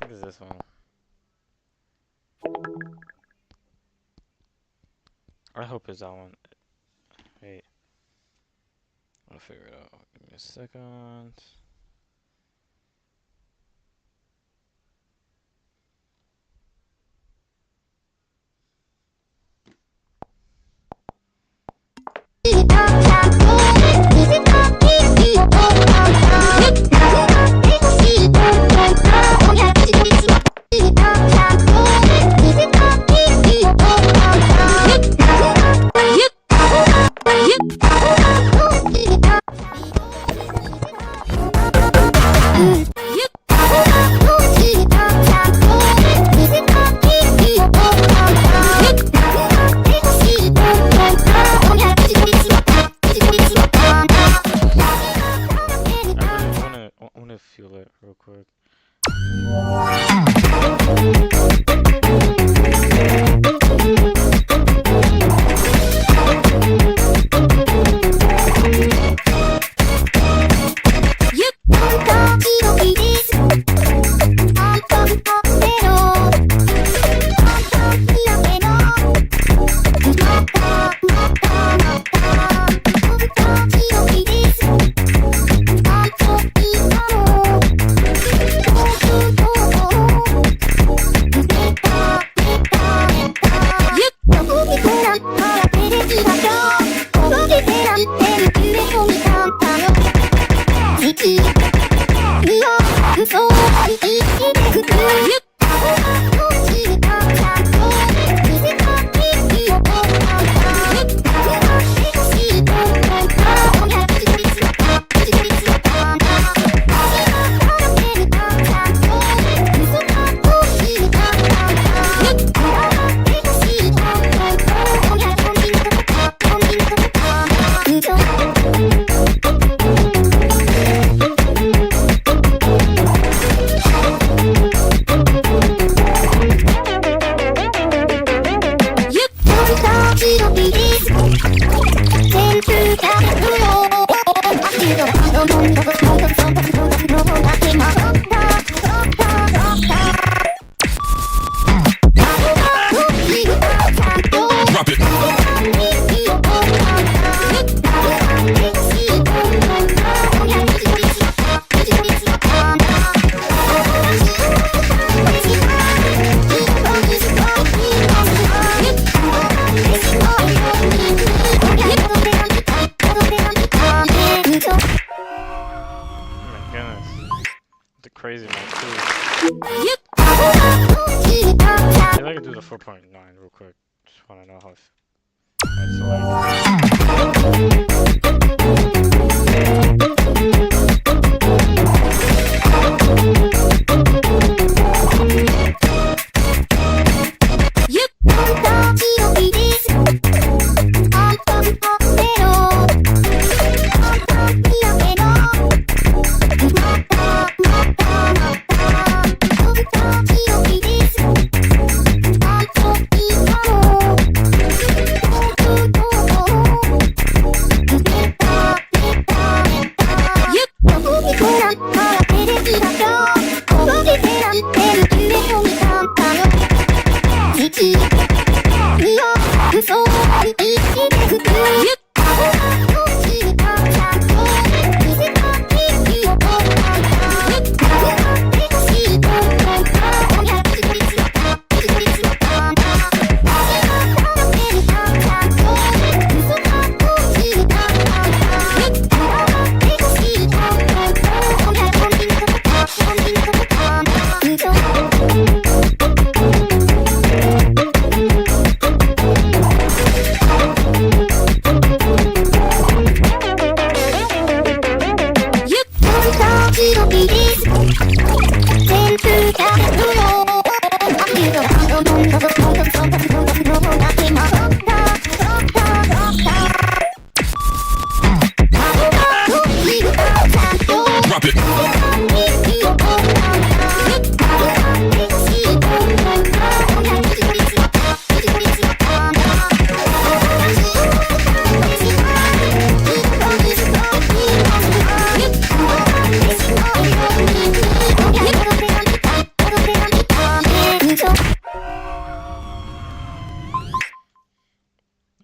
What is this one? I hope it's that one. Wait. I'll figure it out. Give me a second. 4.9 real quick. Just want to know how.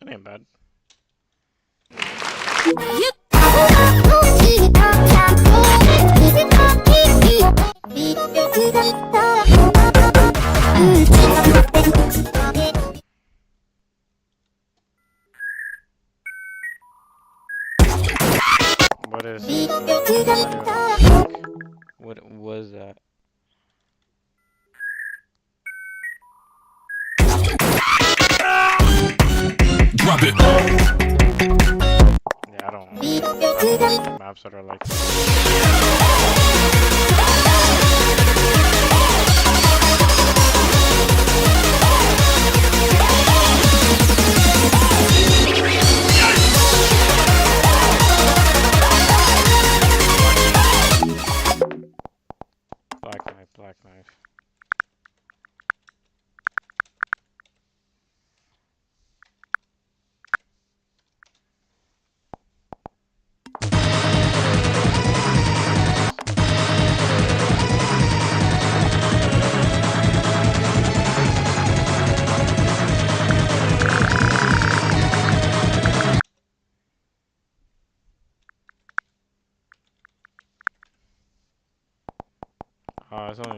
That ain't bad. What is what was that? Drop it. Yeah, I don't know maps that are like Black knife. It's only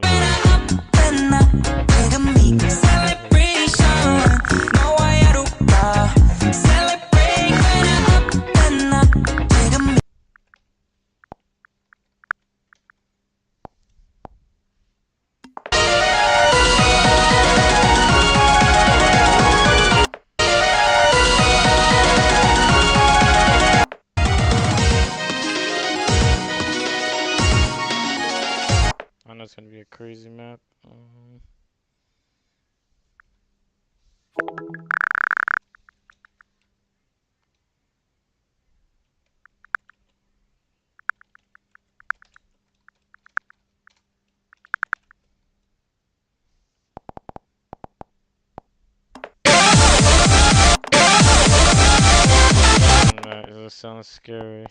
I know it's gonna be a crazy map. That sounds scary.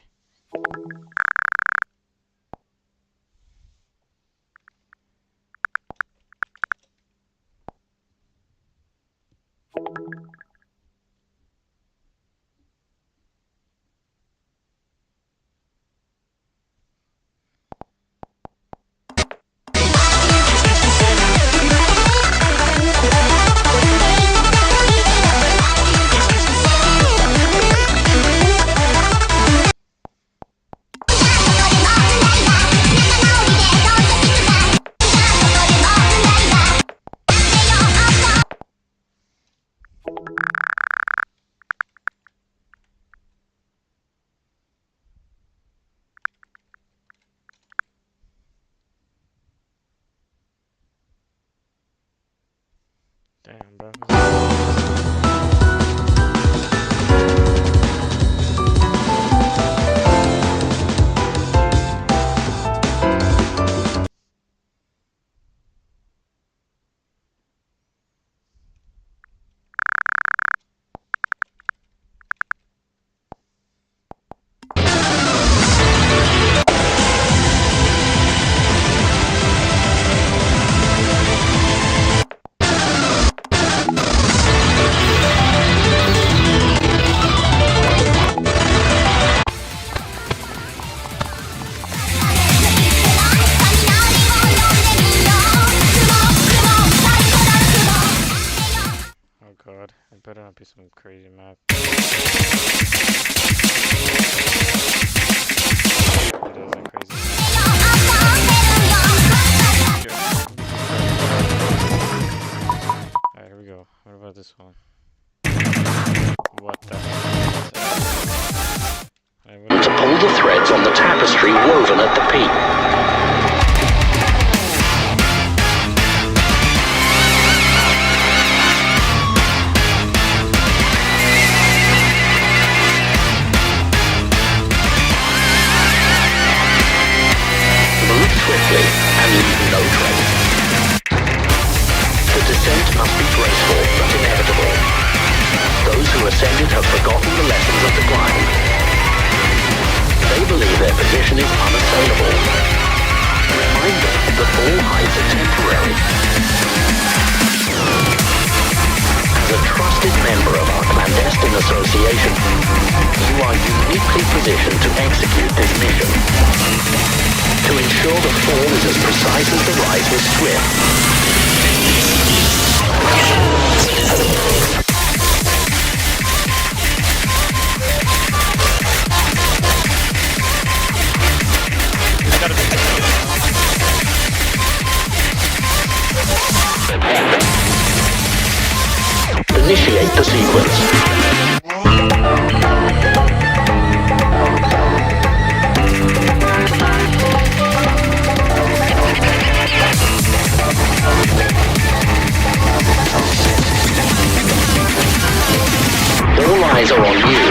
better not be some crazy map. It isn't crazy. Alright, here we go. What about this one? What the heck? To pull the threads on the tapestry woven at the peak. Move swiftly and leave no trace. The descent must be graceful but inevitable. Those who ascended have forgotten the lessons of the climb. They believe their position is unassailable. Remind them that all heights are temporary. As a trusted member of our clandestine association, you are uniquely positioned to execute this mission. To ensure the fall is as precise as the rise was swift. Initiate the sequence. All eyes are on you.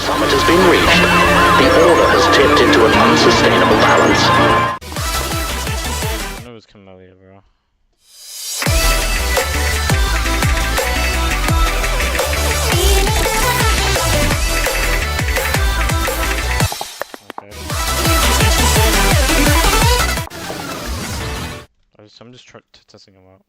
Summit has been reached. The order has tipped into an unsustainable balance. I knew it was Camellia, bro. Okay. I'm just testing them out.